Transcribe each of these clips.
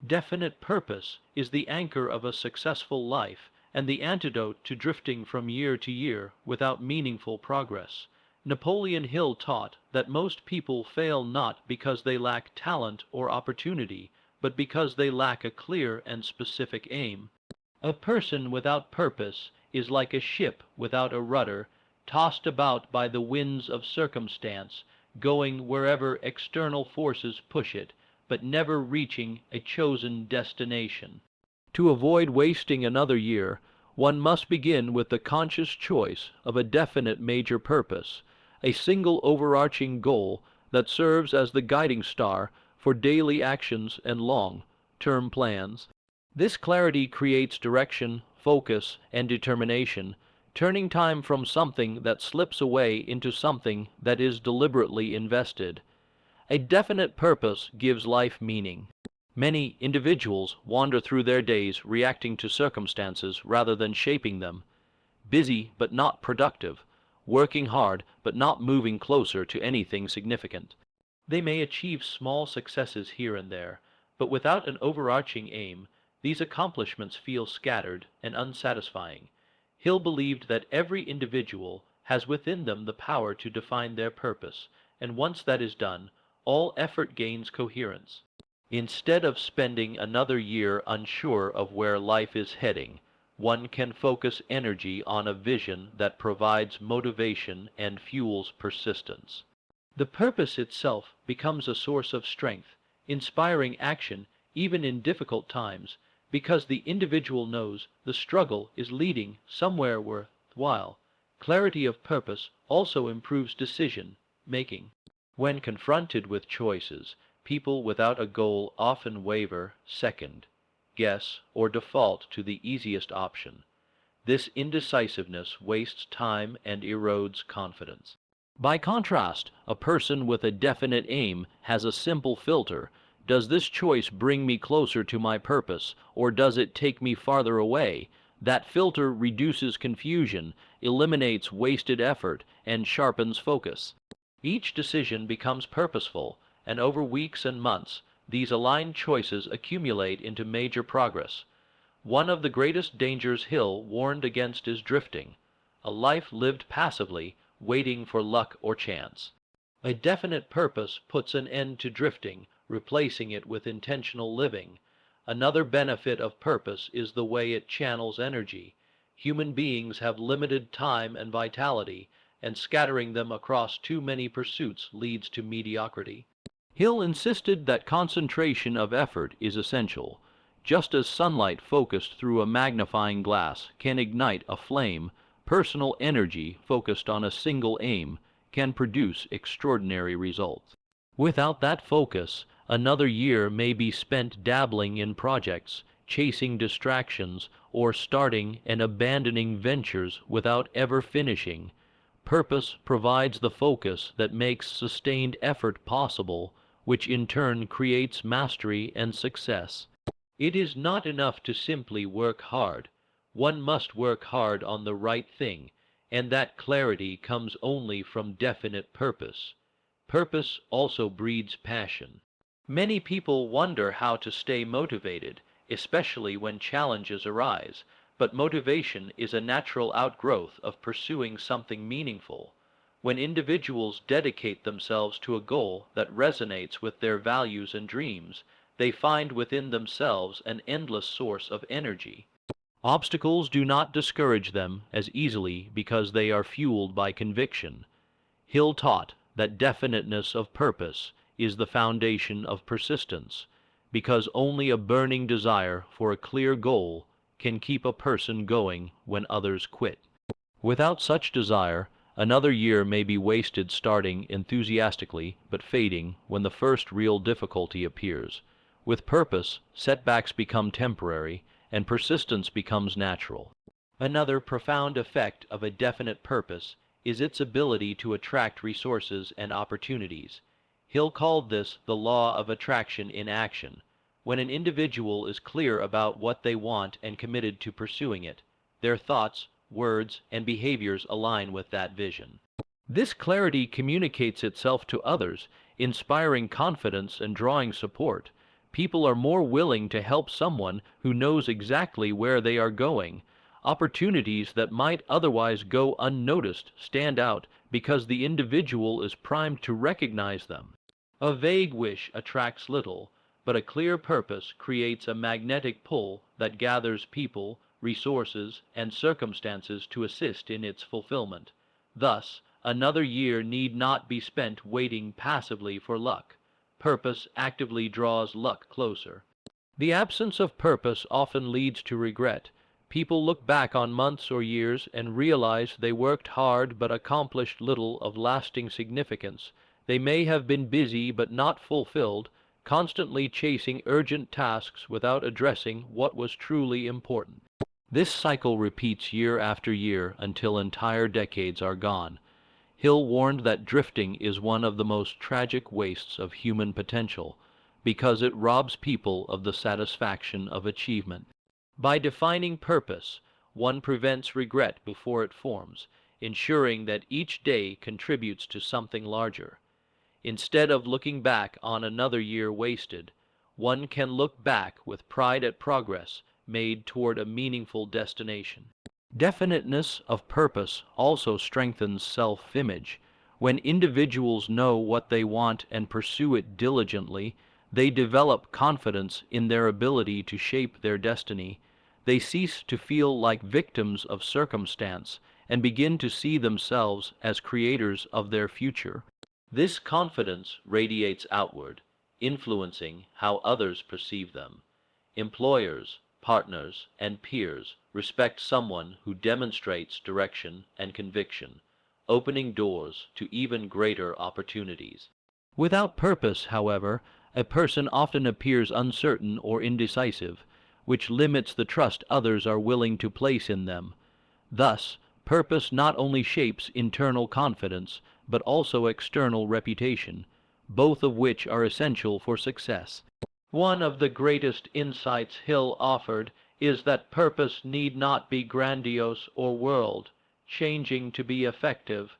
Definite purpose is the anchor of a successful life and the antidote to drifting from year to year without meaningful progress. Napoleon Hill taught that most people fail not because they lack talent or opportunity, but because they lack a clear and specific aim. A person without purpose is like a ship without a rudder, tossed about by the winds of circumstance, going wherever external forces push it, but never reaching a chosen destination. To avoid wasting another year, one must begin with the conscious choice of a definite major purpose, a single overarching goal that serves as the guiding star for daily actions and long-term plans. This clarity creates direction, focus, and determination, turning time from something that slips away into something that is deliberately invested. A definite purpose gives life meaning. Many individuals wander through their days reacting to circumstances rather than shaping them, busy but not productive, working hard but not moving closer to anything significant. They may achieve small successes here and there, but without an overarching aim, these accomplishments feel scattered and unsatisfying. Hill believed that every individual has within them the power to define their purpose, and once that is done, all effort gains coherence. Instead of spending another year unsure of where life is heading, one can focus energy on a vision that provides motivation and fuels persistence. The purpose itself becomes a source of strength, inspiring action even in difficult times, because the individual knows the struggle is leading somewhere worthwhile. Clarity of purpose also improves decision making. When confronted with choices, people without a goal often waver, second, guess, or default to the easiest option. This indecisiveness wastes time and erodes confidence. By contrast, a person with a definite aim has a simple filter. Does this choice bring me closer to my purpose, or does it take me farther away? That filter reduces confusion, eliminates wasted effort, and sharpens focus. Each decision becomes purposeful, and over weeks and months, these aligned choices accumulate into major progress. One of the greatest dangers Hill warned against is drifting, a life lived passively, waiting for luck or chance. A definite purpose puts an end to drifting, replacing it with intentional living. Another benefit of purpose is the way it channels energy. Human beings have limited time and vitality, and scattering them across too many pursuits leads to mediocrity. Hill insisted that concentration of effort is essential. Just as sunlight focused through a magnifying glass can ignite a flame, personal energy focused on a single aim can produce extraordinary results. Without that focus, another year may be spent dabbling in projects, chasing distractions, or starting and abandoning ventures without ever finishing. Purpose provides the focus that makes sustained effort possible, which in turn creates mastery and success. It is not enough to simply work hard. One must work hard on the right thing, and that clarity comes only from definite purpose. Purpose also breeds passion. Many people wonder how to stay motivated, especially when challenges arise, but motivation is a natural outgrowth of pursuing something meaningful. When individuals dedicate themselves to a goal that resonates with their values and dreams, they find within themselves an endless source of energy. Obstacles do not discourage them as easily because they are fueled by conviction. Hill taught that definiteness of purpose is the foundation of persistence, because only a burning desire for a clear goal can keep a person going when others quit. Without such desire, another year may be wasted starting enthusiastically but fading when the first real difficulty appears. With purpose, setbacks become temporary, and persistence becomes natural. Another profound effect of a definite purpose is its ability to attract resources and opportunities. Hill called this the law of attraction in action. When an individual is clear about what they want and committed to pursuing it, their thoughts, words, and behaviors align with that vision. This clarity communicates itself to others, inspiring confidence and drawing support. People are more willing to help someone who knows exactly where they are going. Opportunities that might otherwise go unnoticed stand out because the individual is primed to recognize them. A vague wish attracts little, but a clear purpose creates a magnetic pull that gathers people, resources, and circumstances to assist in its fulfillment. Thus, another year need not be spent waiting passively for luck. Purpose actively draws luck closer. The absence of purpose often leads to regret. People look back on months or years and realize they worked hard but accomplished little of lasting significance. They may have been busy but not fulfilled, constantly chasing urgent tasks without addressing what was truly important. This cycle repeats year after year until entire decades are gone. Hill warned that drifting is one of the most tragic wastes of human potential, because it robs people of the satisfaction of achievement. By defining purpose, one prevents regret before it forms, ensuring that each day contributes to something larger. Instead of looking back on another year wasted, one can look back with pride at progress made toward a meaningful destination. Definiteness of purpose also strengthens self-image. When individuals know what they want and pursue it diligently, they develop confidence in their ability to shape their destiny. They cease to feel like victims of circumstance and begin to see themselves as creators of their future. This confidence radiates outward, influencing how others perceive them. Employers, partners, and peers respect someone who demonstrates direction and conviction, opening doors to even greater opportunities. Without purpose, however, a person often appears uncertain or indecisive, which limits the trust others are willing to place in them. Thus, purpose not only shapes internal confidence, but also external reputation, both of which are essential for success. One of the greatest insights Hill offered is that purpose need not be grandiose or world-changing to be effective.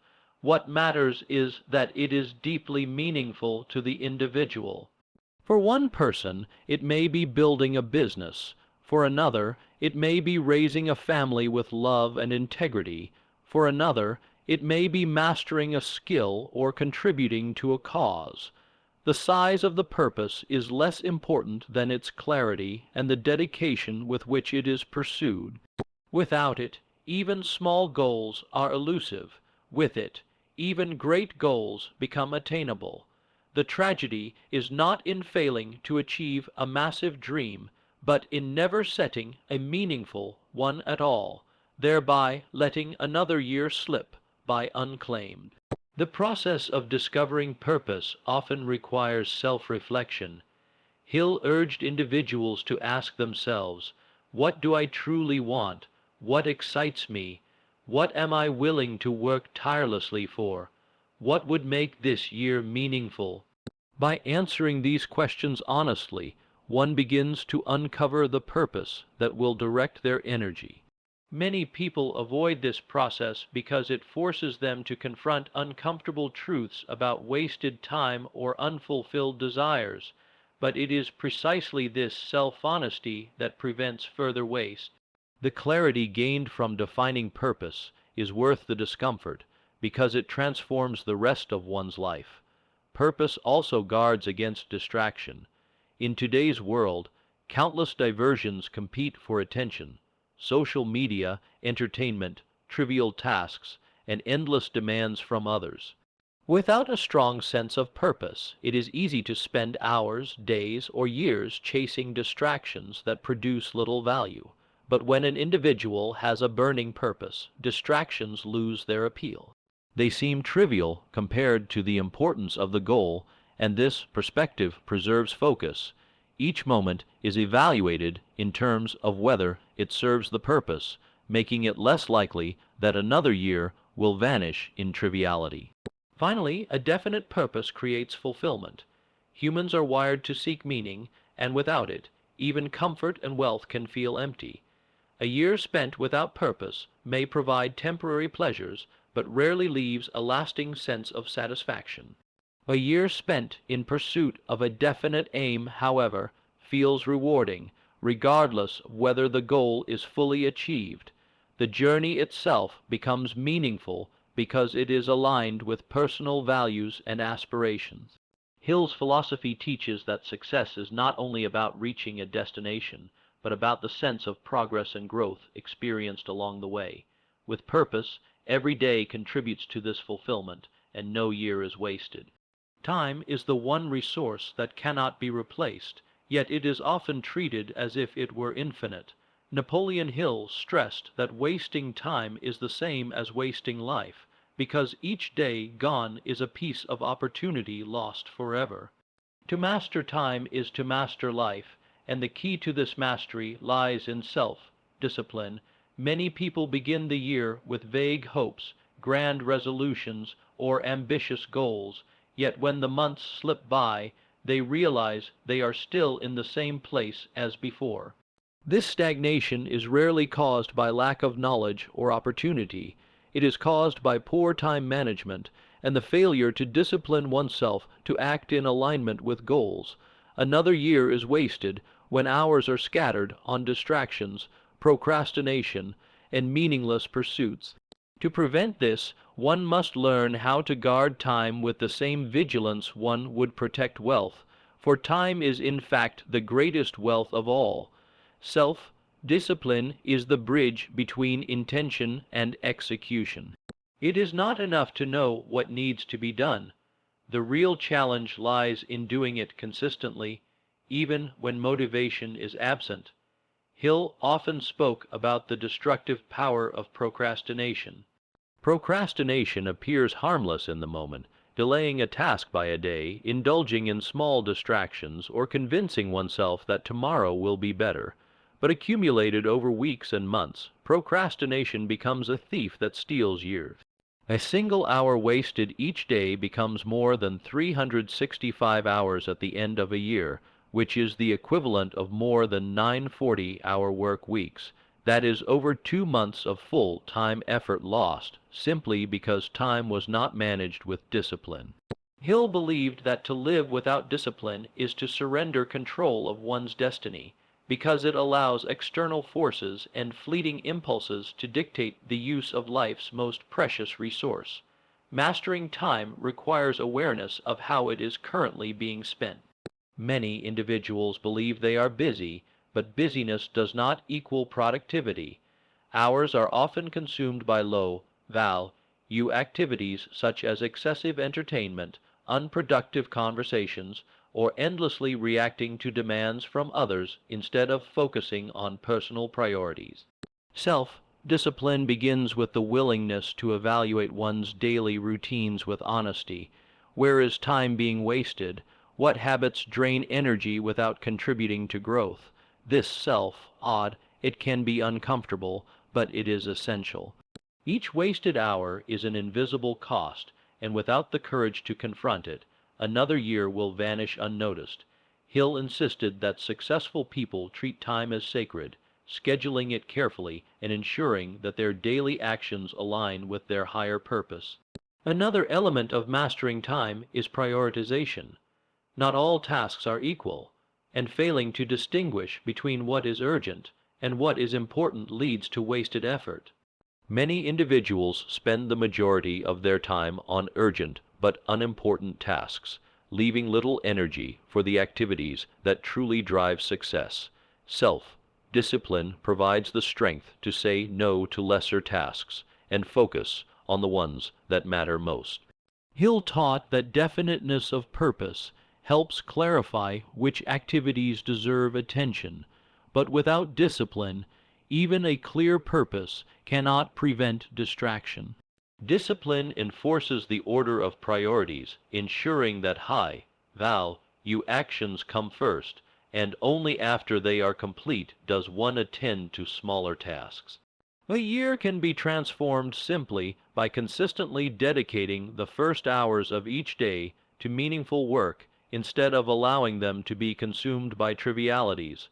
What matters is that it is deeply meaningful to the individual. For one person, it may be building a business. For another, it may be raising a family with love and integrity. For another, it may be mastering a skill or contributing to a cause. The size of the purpose is less important than its clarity and the dedication with which it is pursued. Without it, even small goals are elusive. With it, even great goals become attainable. The tragedy is not in failing to achieve a massive dream, but in never setting a meaningful one at all, thereby letting another year slip by unclaimed. The process of discovering purpose often requires self-reflection. Hill urged individuals to ask themselves, what do I truly want? What excites me? What am I willing to work tirelessly for? What would make this year meaningful? By answering these questions honestly, one begins to uncover the purpose that will direct their energy. Many people avoid this process because it forces them to confront uncomfortable truths about wasted time or unfulfilled desires, but it is precisely this self-honesty that prevents further waste. The clarity gained from defining purpose is worth the discomfort because it transforms the rest of one's life. Purpose also guards against distraction. In today's world, countless diversions compete for attention. Social media, entertainment, trivial tasks, and endless demands from others. Without a strong sense of purpose, it is easy to spend hours, days, or years chasing distractions that produce little value. But when an individual has a burning purpose, distractions lose their appeal. They seem trivial compared to the importance of the goal, and this perspective preserves focus. Each moment is evaluated in terms of whether it serves the purpose, making it less likely that another year will vanish in triviality. Finally, a definite purpose creates fulfillment. Humans are wired to seek meaning, and without it, even comfort and wealth can feel empty. A year spent without purpose may provide temporary pleasures, but rarely leaves a lasting sense of satisfaction. A year spent in pursuit of a definite aim, however, feels rewarding, regardless of whether the goal is fully achieved. The journey itself becomes meaningful because it is aligned with personal values and aspirations. Hill's philosophy teaches that success is not only about reaching a destination, but about the sense of progress and growth experienced along the way. With purpose, every day contributes to this fulfillment, and no year is wasted. Time is the one resource that cannot be replaced, yet it is often treated as if it were infinite. Napoleon Hill stressed that wasting time is the same as wasting life, because each day gone is a piece of opportunity lost forever. To master time is to master life, and the key to this mastery lies in self-discipline. Many people begin the year with vague hopes, grand resolutions, or ambitious goals, yet when the months slip by, they realize they are still in the same place as before. This stagnation is rarely caused by lack of knowledge or opportunity. It is caused by poor time management and the failure to discipline oneself to act in alignment with goals. Another year is wasted when hours are scattered on distractions, procrastination, and meaningless pursuits. To prevent this, one must learn how to guard time with the same vigilance one would protect wealth, for time is in fact the greatest wealth of all. Self-discipline is the bridge between intention and execution. It is not enough to know what needs to be done. The real challenge lies in doing it consistently, even when motivation is absent. Hill often spoke about the destructive power of procrastination. Procrastination appears harmless in the moment, delaying a task by a day, indulging in small distractions, or convincing oneself that tomorrow will be better. But accumulated over weeks and months, procrastination becomes a thief that steals years. A single hour wasted each day becomes more than 365 hours at the end of a year, which is the equivalent of more than 9 40-hour work weeks. That is over 2 months of full-time effort lost, simply because time was not managed with discipline. Hill believed that to live without discipline is to surrender control of one's destiny, because it allows external forces and fleeting impulses to dictate the use of life's most precious resource. Mastering time requires awareness of how it is currently being spent. Many individuals believe they are busy, but busyness does not equal productivity. Hours are often consumed by low-value activities such as excessive entertainment, unproductive conversations, or endlessly reacting to demands from others instead of focusing on personal priorities. Self-discipline begins with the willingness to evaluate one's daily routines with honesty. Where is time being wasted? What habits drain energy without contributing to growth? This self-audit, it can be uncomfortable, but it is essential. Each wasted hour is an invisible cost, and without the courage to confront it, another year will vanish unnoticed. Hill insisted that successful people treat time as sacred, scheduling it carefully and ensuring that their daily actions align with their higher purpose. Another element of mastering time is prioritization. Not all tasks are equal, and failing to distinguish between what is urgent and what is important leads to wasted effort. Many individuals spend the majority of their time on urgent but unimportant tasks, leaving little energy for the activities that truly drive success. Self-discipline provides the strength to say no to lesser tasks and focus on the ones that matter most. Hill taught that definiteness of purpose helps clarify which activities deserve attention, but without discipline, even a clear purpose cannot prevent distraction. Discipline enforces the order of priorities, ensuring that high-value actions come first, and only after they are complete does one attend to smaller tasks. A year can be transformed simply by consistently dedicating the first hours of each day to meaningful work instead of allowing them to be consumed by trivialities.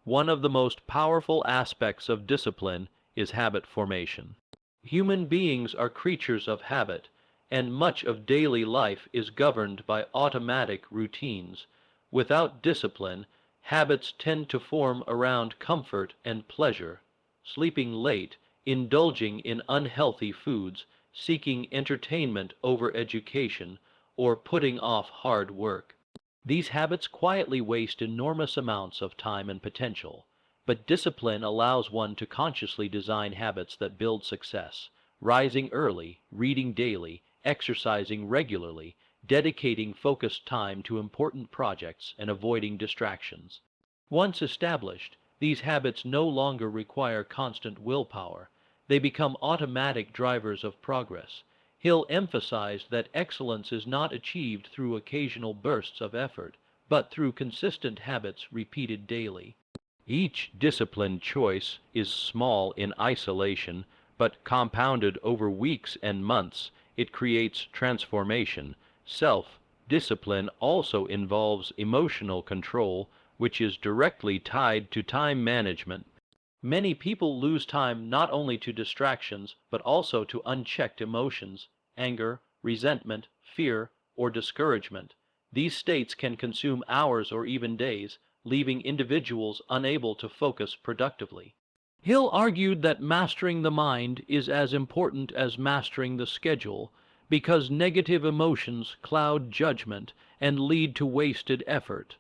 One of the most powerful aspects of discipline is habit formation. Human beings are creatures of habit, and much of daily life is governed by automatic routines. Without discipline, Habits tend to form around comfort and pleasure, sleeping late, indulging in unhealthy foods, seeking entertainment over education, or putting off hard work. These habits quietly waste enormous amounts of time and potential, but discipline allows one to consciously design habits that build success, rising early, reading daily, exercising regularly, dedicating focused time to important projects, and avoiding distractions. Once established, these habits no longer require constant willpower. They become automatic drivers of progress. Hill emphasized that excellence is not achieved through occasional bursts of effort, but through consistent habits repeated daily. Each disciplined choice is small in isolation, but compounded over weeks and months, it creates transformation. Self-discipline also involves emotional control, which is directly tied to time management. Many people lose time not only to distractions, but also to unchecked emotions, anger, resentment, fear, or discouragement. These states can consume hours or even days, leaving individuals unable to focus productively. Hill argued that mastering the mind is as important as mastering the schedule, because negative emotions cloud judgment and lead to wasted effort.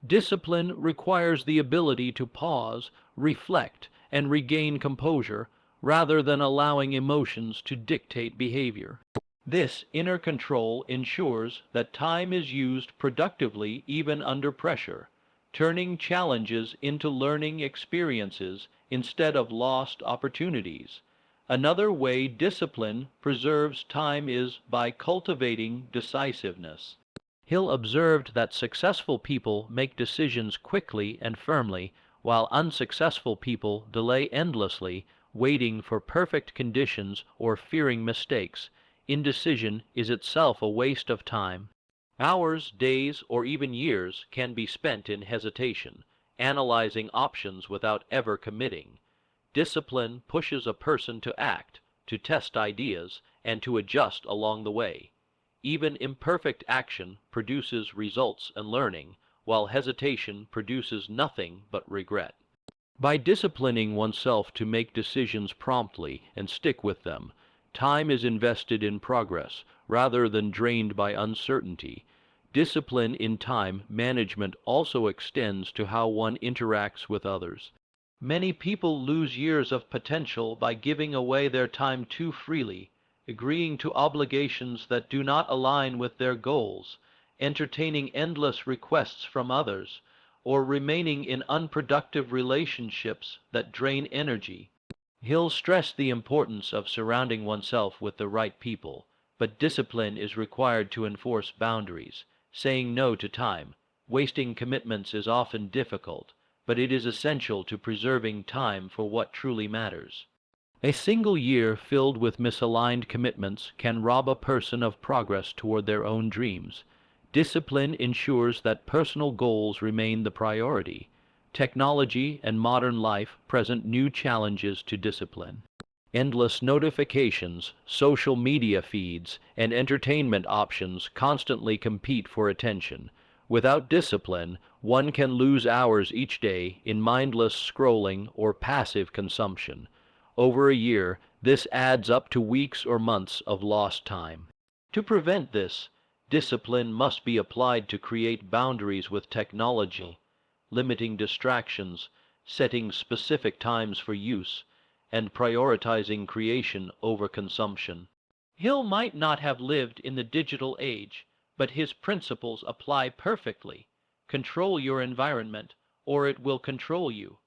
Discipline requires the ability to pause, reflect, and regain composure, rather than allowing emotions to dictate behavior. This inner control ensures that time is used productively even under pressure, turning challenges into learning experiences instead of lost opportunities. Another way discipline preserves time is by cultivating decisiveness. Hill observed that successful people make decisions quickly and firmly, while unsuccessful people delay endlessly, waiting for perfect conditions or fearing mistakes. Indecision is itself a waste of time. Hours, days, or even years can be spent in hesitation, analyzing options without ever committing. Discipline pushes a person to act, to test ideas, and to adjust along the way. Even imperfect action produces results and learning, while hesitation produces nothing but regret. By disciplining oneself to make decisions promptly and stick with them, time is invested in progress rather than drained by uncertainty. Discipline in time management also extends to how one interacts with others. Many people lose years of potential by giving away their time too freely, agreeing to obligations that do not align with their goals, entertaining endless requests from others, or remaining in unproductive relationships that drain energy. Hill stressed the importance of surrounding oneself with the right people, but discipline is required to enforce boundaries. Saying no to time, wasting commitments is often difficult, but it is essential to preserving time for what truly matters. A single year filled with misaligned commitments can rob a person of progress toward their own dreams. Discipline ensures that personal goals remain the priority. Technology and modern life present new challenges to discipline. Endless notifications, social media feeds, and entertainment options constantly compete for attention. Without discipline, one can lose hours each day in mindless scrolling or passive consumption. Over a year, this adds up to weeks or months of lost time. To prevent this, discipline must be applied to create boundaries with technology, limiting distractions, setting specific times for use, and prioritizing creation over consumption. Hill might not have lived in the digital age, but his principles apply perfectly. Control your environment, or it will control you.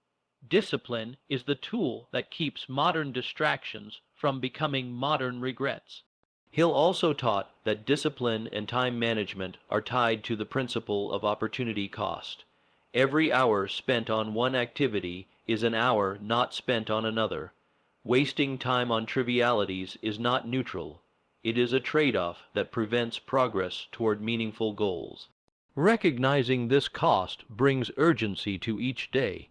Discipline is the tool that keeps modern distractions from becoming modern regrets. Hill also taught that discipline and time management are tied to the principle of opportunity cost. Every hour spent on one activity is an hour not spent on another. Wasting time on trivialities is not neutral. It is a trade-off that prevents progress toward meaningful goals. Recognizing this cost brings urgency to each day.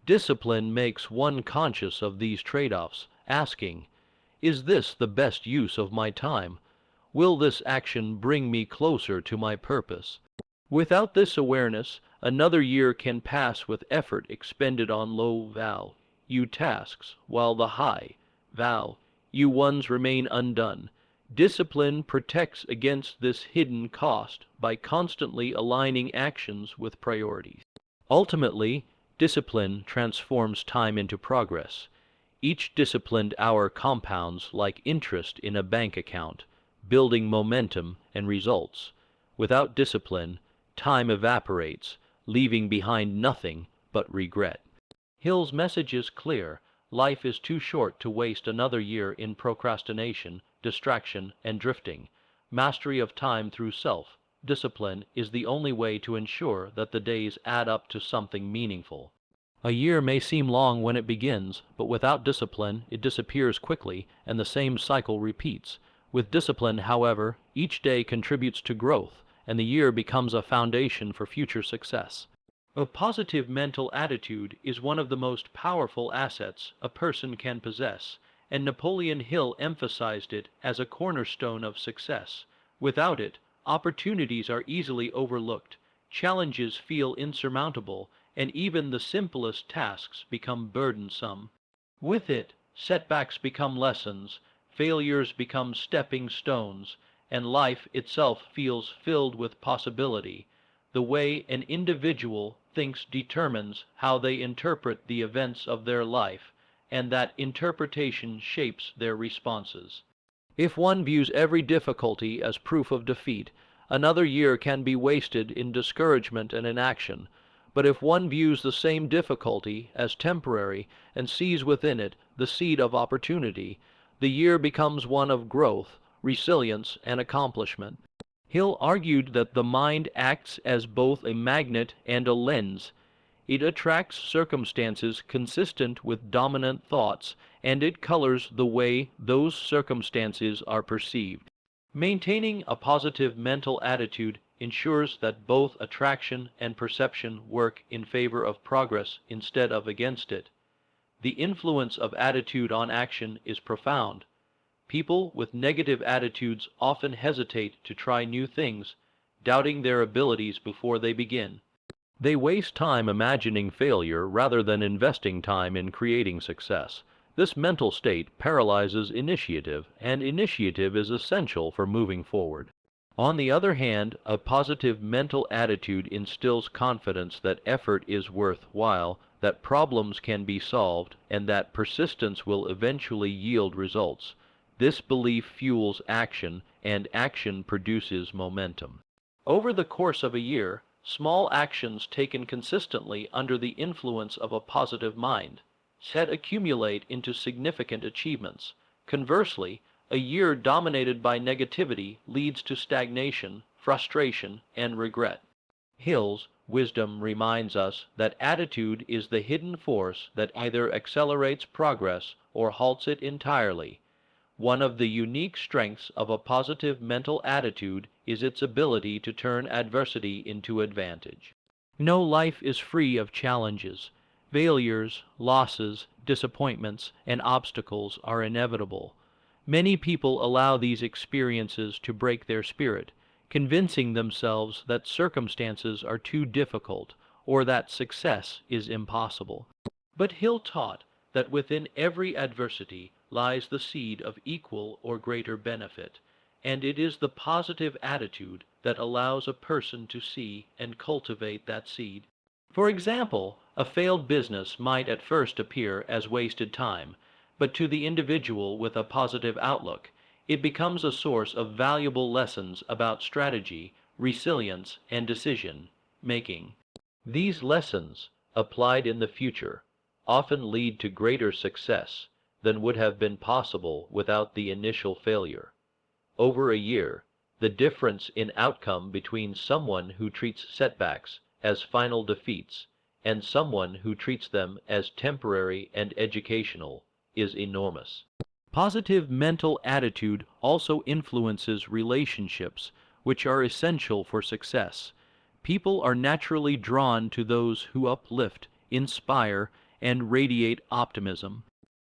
Discipline makes one conscious of these trade-offs, asking, "Is this the best use of my time? Will this action bring me closer to my purpose?" Without this awareness, Another year can pass with effort expended on low-value tasks, while the high-value ones remain undone. Discipline protects against this hidden cost by constantly aligning actions with priorities. Ultimately, discipline transforms time into progress. Each disciplined hour compounds like interest in a bank account, building momentum and results. Without discipline, time evaporates, leaving behind nothing but regret. Hill's message is clear. Life is too short to waste another year in procrastination, distraction, and drifting. Mastery of time through self-discipline is the only way to ensure that the days add up to something meaningful. A year may seem long when it begins, but without discipline, it disappears quickly, and the same cycle repeats. With discipline, however, each day contributes to growth, and the year becomes a foundation for future success. A positive mental attitude is one of the most powerful assets a person can possess, and Napoleon Hill emphasized it as a cornerstone of success. Without it, opportunities are easily overlooked, challenges feel insurmountable, and even the simplest tasks become burdensome. With it, setbacks become lessons, failures become stepping stones, and life itself feels filled with possibility. The way an individual thinks determines how they interpret the events of their life, and that interpretation shapes their responses. If one views every difficulty as proof of defeat, another year can be wasted in discouragement and inaction. But if one views the same difficulty as temporary and sees within it the seed of opportunity, the year becomes one of growth, resilience, and accomplishment. Hill argued that the mind acts as both a magnet and a lens. It attracts circumstances consistent with dominant thoughts, and it colors the way those circumstances are perceived. Maintaining a positive mental attitude ensures that both attraction and perception work in favor of progress instead of against it. The influence of attitude on action is profound. People with negative attitudes often hesitate to try new things, doubting their abilities before they begin. They waste time imagining failure rather than investing time in creating success. This mental state paralyzes initiative, and initiative is essential for moving forward. On the other hand, a positive mental attitude instills confidence that effort is worthwhile, that problems can be solved, and that persistence will eventually yield results. This belief fuels action, and action produces momentum. Over the course of a year, small actions taken consistently under the influence of a positive mind set accumulate into significant achievements. Conversely, a year dominated by negativity leads to stagnation, frustration, and regret. Hill's wisdom reminds us that attitude is the hidden force that either accelerates progress or halts it entirely. One of the unique strengths of a positive mental attitude is its ability to turn adversity into advantage. No life is free of challenges. Failures, losses, disappointments, and obstacles are inevitable. Many people allow these experiences to break their spirit, convincing themselves that circumstances are too difficult or that success is impossible. But Hill taught that within every adversity lies the seed of equal or greater benefit, and it is the positive attitude that allows a person to see and cultivate that seed. For example, a failed business might at first appear as wasted time, but to the individual with a positive outlook, it becomes a source of valuable lessons about strategy, resilience, and decision-making. These lessons, applied in the future, often lead to greater success than would have been possible without the initial failure. Over a year, the difference in outcome between someone who treats setbacks as final defeats and someone who treats them as temporary and educational is enormous. Positive mental attitude also influences relationships, which are essential for success. People are naturally drawn to those who uplift, inspire, and radiate optimism.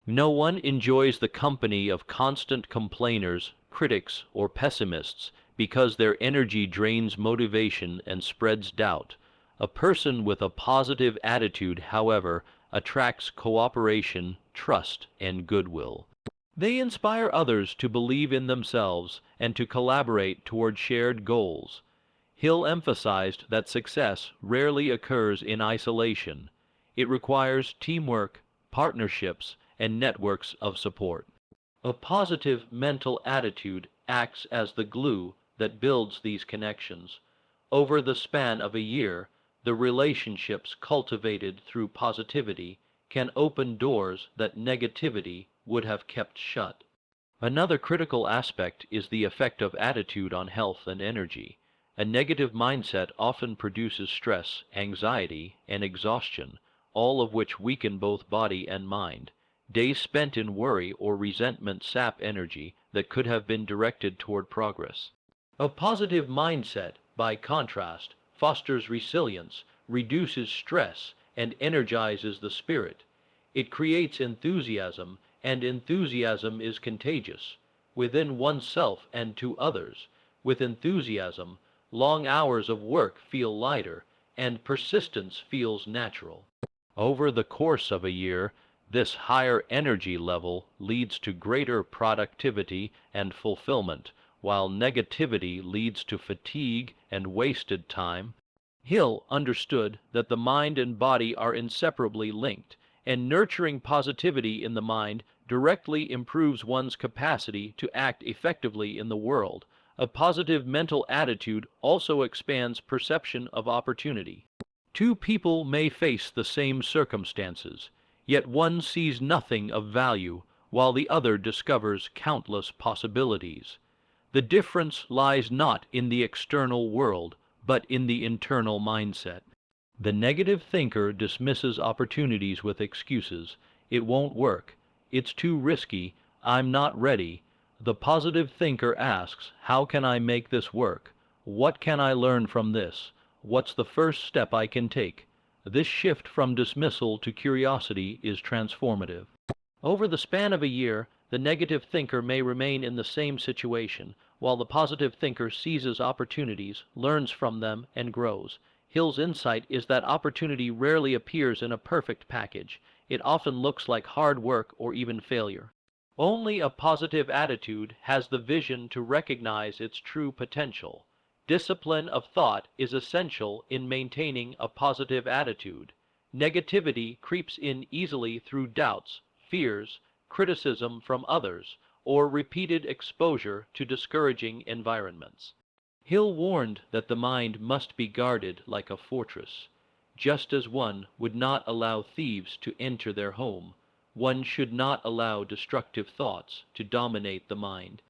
No one enjoys the company of constant complainers, critics, or pessimists because their energy drains motivation and spreads doubt. A person with a positive attitude, however, attracts cooperation, trust, and goodwill. They inspire others to believe in themselves and to collaborate toward shared goals. Hill emphasized that success rarely occurs in isolation. It requires teamwork, partnerships, and networks of support. A positive mental attitude acts as the glue that builds these connections. Over the span of a year, the relationships cultivated through positivity can open doors that negativity would have kept shut. Another critical aspect is the effect of attitude on health and energy. A negative mindset often produces stress, anxiety, and exhaustion, all of which weaken both body and mind. Days spent in worry or resentment sap energy that could have been directed toward progress. A positive mindset, by contrast, fosters resilience, reduces stress, and energizes the spirit. It creates enthusiasm, and enthusiasm is contagious, within oneself and to others. With enthusiasm, long hours of work feel lighter, and persistence feels natural. Over the course of a year, this higher energy level leads to greater productivity and fulfillment, while negativity leads to fatigue and wasted time. Hill understood that the mind and body are inseparably linked, and nurturing positivity in the mind directly improves one's capacity to act effectively in the world. A positive mental attitude also expands perception of opportunity. Two people may face the same circumstances, yet one sees nothing of value, while the other discovers countless possibilities. The difference lies not in the external world, but in the internal mindset. The negative thinker dismisses opportunities with excuses. It won't work. It's too risky. I'm not ready. The positive thinker asks, how can I make this work? What can I learn from this? What's the first step I can take? This shift from dismissal to curiosity is transformative. Over the span of a year, the negative thinker may remain in the same situation, while the positive thinker seizes opportunities, learns from them, and grows. Hill's insight is that opportunity rarely appears in a perfect package. It often looks like hard work or even failure. Only a positive attitude has the vision to recognize its true potential. Discipline of thought is essential in maintaining a positive attitude. Negativity creeps in easily through doubts, fears, criticism from others, or repeated exposure to discouraging environments. Hill warned that the mind must be guarded like a fortress. Just as one would not allow thieves to enter their home, one should not allow destructive thoughts to dominate the mind.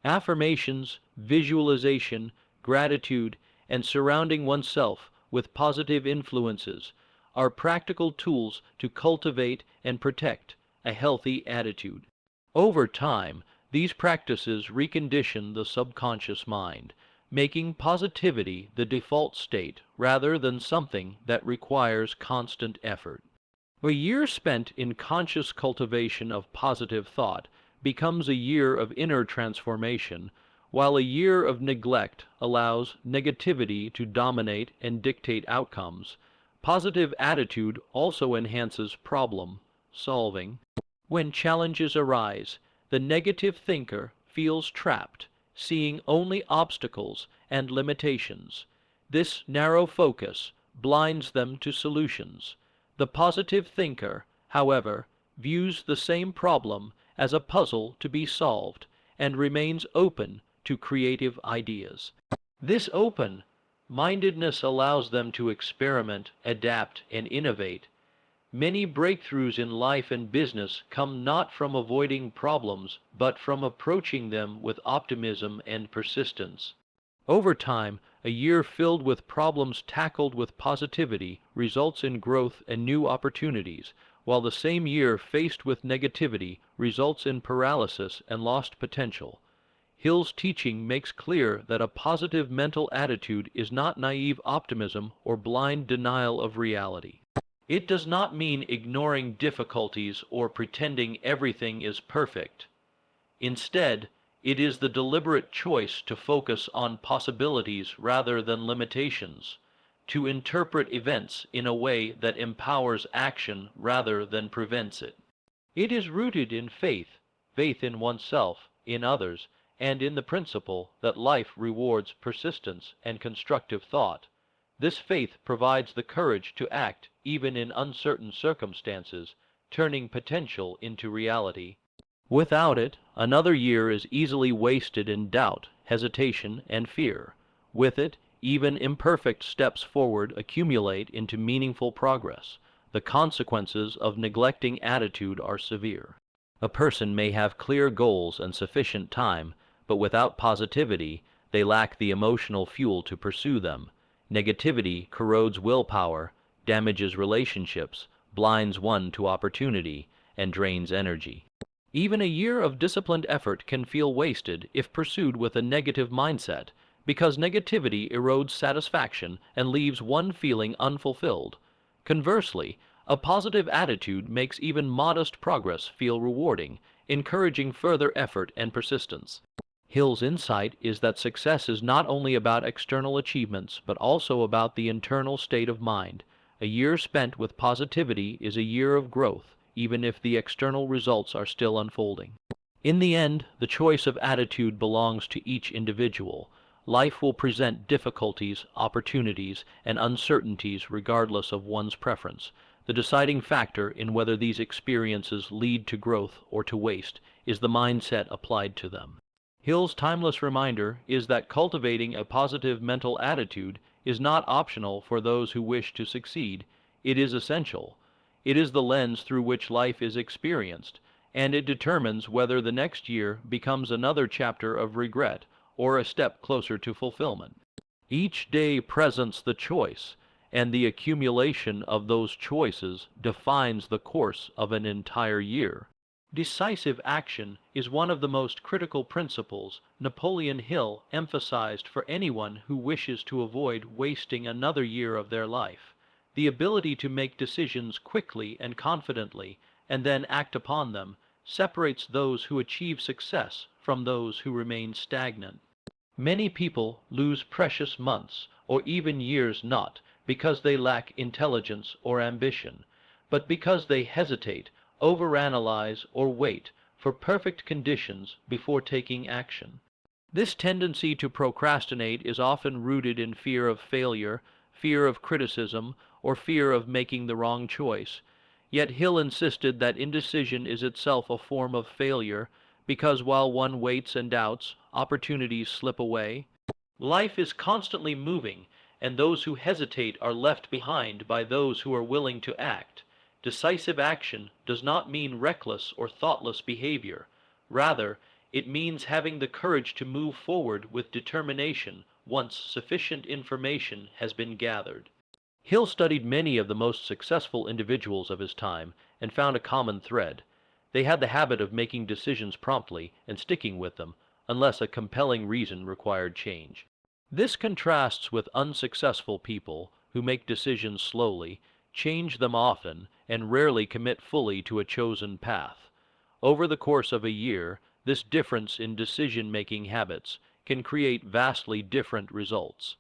Affirmations, visualization, gratitude, and surrounding oneself with positive influences are practical tools to cultivate and protect a healthy attitude. Over time, these practices recondition the subconscious mind, making positivity the default state rather than something that requires constant effort. A year spent in conscious cultivation of positive thought becomes a year of inner transformation, while a year of neglect allows negativity to dominate and dictate outcomes. Positive attitude also enhances problem solving. When challenges arise, the negative thinker feels trapped, seeing only obstacles and limitations. This narrow focus blinds them to solutions. The positive thinker, however, views the same problem as a puzzle to be solved and remains open to creative ideas. This open-mindedness allows them to experiment, adapt, and innovate. Many breakthroughs in life and business come not from avoiding problems, but from approaching them with optimism and persistence. Over time, a year filled with problems tackled with positivity results in growth and new opportunities, while the same year faced with negativity results in paralysis and lost potential. Hill's teaching makes clear that a positive mental attitude is not naive optimism or blind denial of reality. It does not mean ignoring difficulties or pretending everything is perfect. Instead, it is the deliberate choice to focus on possibilities rather than limitations. to interpret events in a way that empowers action rather than prevents it. It is rooted in faith, faith in oneself, in others, and in the principle that life rewards persistence and constructive thought. This faith provides the courage to act even in uncertain circumstances, turning potential into reality. Without it, another year is easily wasted in doubt, hesitation, and fear. With it, even imperfect steps forward accumulate into meaningful progress. The consequences of neglecting attitude are severe. A person may have clear goals and sufficient time, but without positivity, they lack the emotional fuel to pursue them. Negativity corrodes willpower, damages relationships, blinds one to opportunity, and drains energy. Even a year of disciplined effort can feel wasted if pursued with a negative mindset, because negativity erodes satisfaction and leaves one feeling unfulfilled. Conversely, a positive attitude makes even modest progress feel rewarding, encouraging further effort and persistence. Hill's insight is that success is not only about external achievements, but also about the internal state of mind. A year spent with positivity is a year of growth, even if the external results are still unfolding. In the end, the choice of attitude belongs to each individual. Life will present difficulties, opportunities, and uncertainties regardless of one's preference. The deciding factor in whether these experiences lead to growth or to waste is the mindset applied to them. Hill's timeless reminder is that cultivating a positive mental attitude is not optional for those who wish to succeed. It is essential. It is the lens through which life is experienced, and it determines whether the next year becomes another chapter of regret or a step closer to fulfillment. Each day presents the choice, and the accumulation of those choices defines the course of an entire year. Decisive action is one of the most critical principles Napoleon Hill emphasized for anyone who wishes to avoid wasting another year of their life. The ability to make decisions quickly and confidently, and then act upon them, separates those who achieve success from those who remain stagnant. Many people lose precious months, or even years, not because they lack intelligence or ambition, but because they hesitate, overanalyze, or wait for perfect conditions before taking action. This tendency to procrastinate is often rooted in fear of failure, fear of criticism, or fear of making the wrong choice. Yet Hill insisted that indecision is itself a form of failure, because while one waits and doubts, opportunities slip away. Life is constantly moving, and those who hesitate are left behind by those who are willing to act. Decisive action does not mean reckless or thoughtless behavior. Rather, it means having the courage to move forward with determination once sufficient information has been gathered. Hill studied many of the most successful individuals of his time and found a common thread. They had the habit of making decisions promptly and sticking with them, unless a compelling reason required change. This contrasts with unsuccessful people who make decisions slowly, change them often, and rarely commit fully to a chosen path. Over the course of a year, this difference in decision-making habits can create vastly different results.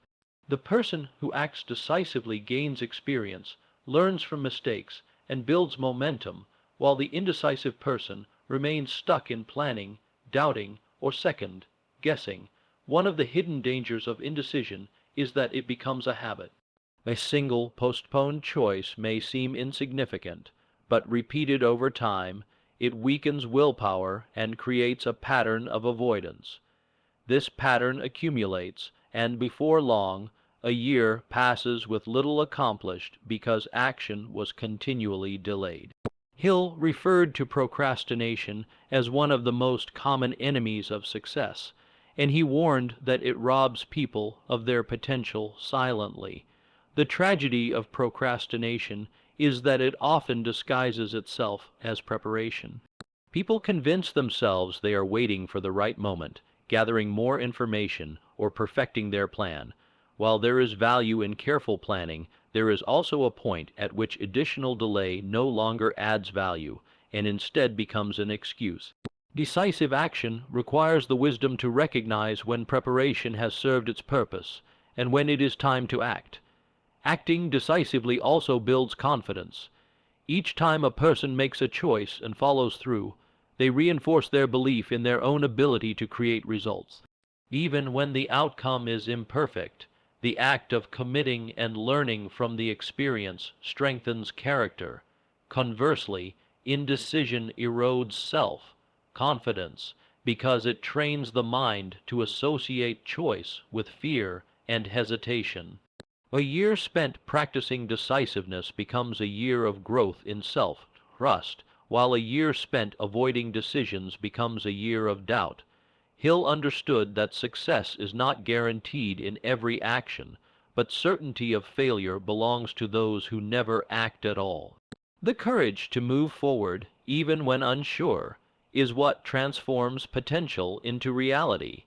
The person who acts decisively gains experience, learns from mistakes, and builds momentum, while the indecisive person remains stuck in planning, doubting, or second-guessing. One of the hidden dangers of indecision is that it becomes a habit. A single postponed choice may seem insignificant, but repeated over time, it weakens willpower and creates a pattern of avoidance. This pattern accumulates, and before long, a year passes with little accomplished because action was continually delayed. Hill referred to procrastination as one of the most common enemies of success, and he warned that it robs people of their potential silently. The tragedy of procrastination is that it often disguises itself as preparation. People convince themselves they are waiting for the right moment, gathering more information, or perfecting their plan. While there is value in careful planning, there is also a point at which additional delay no longer adds value, and instead becomes an excuse. Decisive action requires the wisdom to recognize when preparation has served its purpose, and when it is time to act. Acting decisively also builds confidence. Each time a person makes a choice and follows through, they reinforce their belief in their own ability to create results. Even when the outcome is imperfect, the act of committing and learning from the experience strengthens character. Conversely, indecision erodes self-confidence because it trains the mind to associate choice with fear and hesitation. A year spent practicing decisiveness becomes a year of growth in self-trust, while a year spent avoiding decisions becomes a year of doubt. Hill understood that success is not guaranteed in every action, but certainty of failure belongs to those who never act at all. The courage to move forward, even when unsure, is what transforms potential into reality.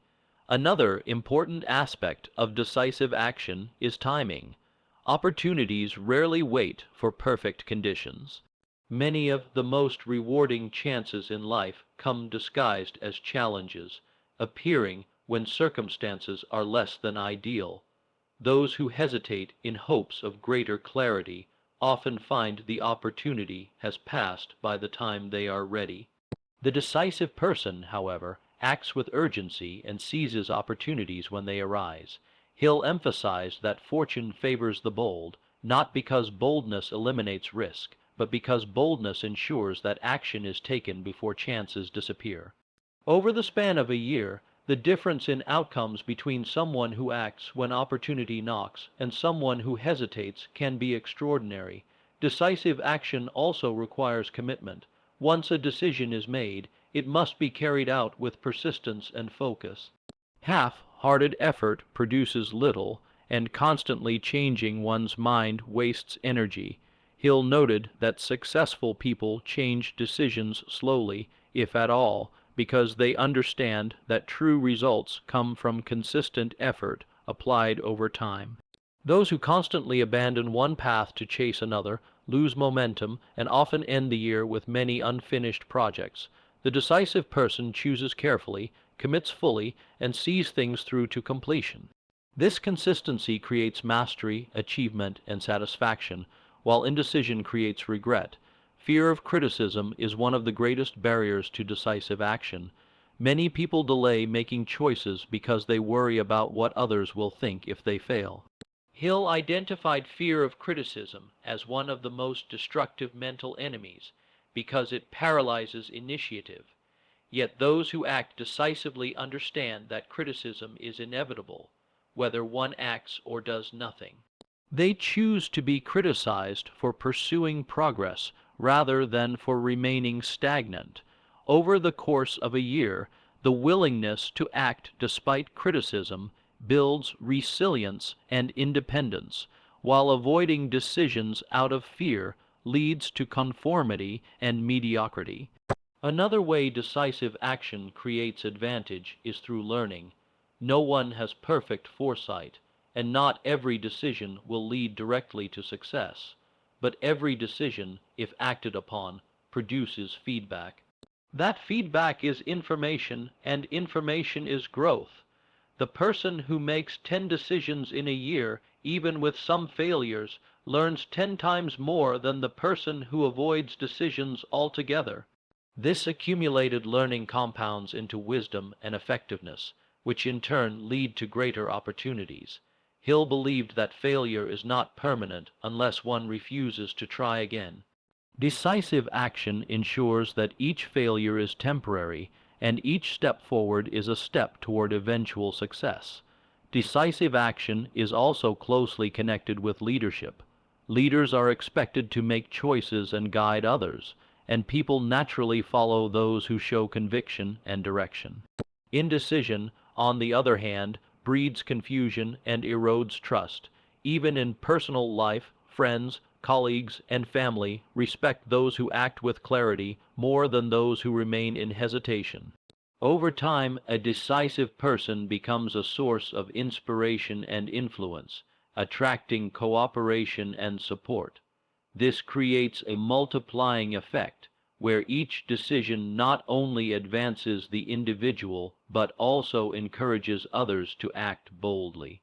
Another important aspect of decisive action is timing. Opportunities rarely wait for perfect conditions. Many of the most rewarding chances in life come disguised as challenges, appearing when circumstances are less than ideal. Those who hesitate in hopes of greater clarity often find the opportunity has passed by the time they are ready. The decisive person, however, acts with urgency and seizes opportunities when they arise. Hill emphasized that fortune favors the bold, not because boldness eliminates risk, but because boldness ensures that action is taken before chances disappear. Over the span of a year, the difference in outcomes between someone who acts when opportunity knocks and someone who hesitates can be extraordinary. Decisive action also requires commitment. Once a decision is made, it must be carried out with persistence and focus. Half-hearted effort produces little, and constantly changing one's mind wastes energy. Hill noted that successful people change decisions slowly, if at all, because they understand that true results come from consistent effort applied over time. Those who constantly abandon one path to chase another lose momentum and often end the year with many unfinished projects. The decisive person chooses carefully, commits fully, and sees things through to completion. This consistency creates mastery, achievement, and satisfaction, while indecision creates regret. Fear of criticism is one of the greatest barriers to decisive action. Many people delay making choices because they worry about what others will think if they fail. Hill identified fear of criticism as one of the most destructive mental enemies because it paralyzes initiative. Yet those who act decisively understand that criticism is inevitable, whether one acts or does nothing. They choose to be criticized for pursuing progress rather than for remaining stagnant. Over the course of a year, the willingness to act despite criticism builds resilience and independence, while avoiding decisions out of fear leads to conformity and mediocrity. Another way decisive action creates advantage is through learning. No one has perfect foresight, and not every decision will lead directly to success. But every decision, if acted upon, produces feedback. That feedback is information, and information is growth. The person who makes 10 decisions in a year, even with some failures, learns 10 times more than the person who avoids decisions altogether. This accumulated learning compounds into wisdom and effectiveness, which in turn lead to greater opportunities. Hill believed that failure is not permanent unless one refuses to try again. Decisive action ensures that each failure is temporary, and each step forward is a step toward eventual success. Decisive action is also closely connected with leadership. Leaders are expected to make choices and guide others, and people naturally follow those who show conviction and direction. Indecision, on the other hand, breeds confusion and erodes trust. Even in personal life, friends, colleagues, and family respect those who act with clarity more than those who remain in hesitation. Over time, a decisive person becomes a source of inspiration and influence, attracting cooperation and support. This creates a multiplying effect, where each decision not only advances the individual, but also encourages others to act boldly.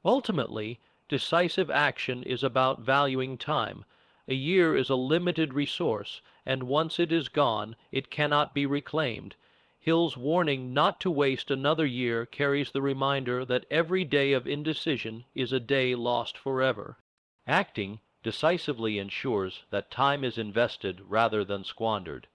Ultimately, Decisive action is about valuing time. A year is a limited resource, and once it is gone, it cannot be reclaimed. Hill's warning not to waste another year carries the reminder that every day of indecision is a day lost forever. Acting decisively ensures that time is invested rather than squandered.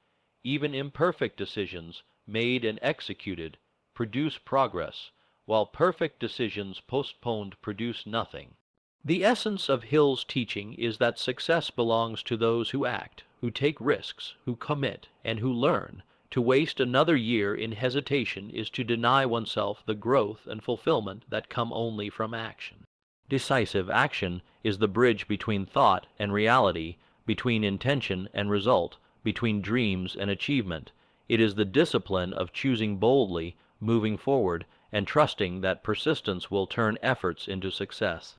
Even imperfect decisions, made and executed, produce progress, while perfect decisions postponed produce nothing. The essence of Hill's teaching is that success belongs to those who act, who take risks, who commit, and who learn. To waste another year in hesitation is to deny oneself the growth and fulfillment that come only from action. Decisive action is the bridge between thought and reality, between intention and result, between dreams and achievement. It is the discipline of choosing boldly, moving forward, and trusting that persistence will turn efforts into success.